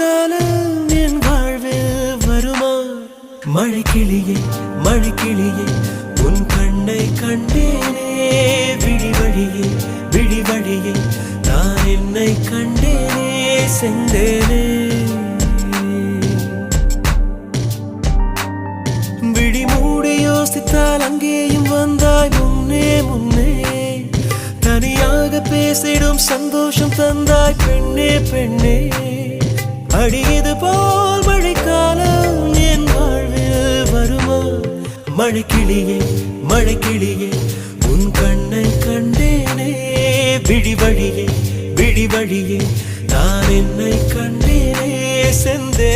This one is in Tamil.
மழைக்காலம் என் வாழ்வில் வருமா? மழைக்கிளியே மழைக்கிளியே உன் கண்ணை கண்டேனே, விழிவழியே விழிவழியே நான் என்னை கண்டேனே செந்தேனே. விழி மூடி யோசித்தால் அங்கேயும் வந்தாய் முன்னே முன்னே, தனியாக பேசிடும் சந்தோஷம் தந்தாய் பெண்ணே பெண்ணே. அடியது போல் மழைக்காலம் என் வாழ்வில் வருமா? மழைக்கிளியே மழைக்கிளியே உன் கண்ணை கண்டேனே, விழிவழியே விழிவழியே நான் என்னை கண்டேனே செந்தே.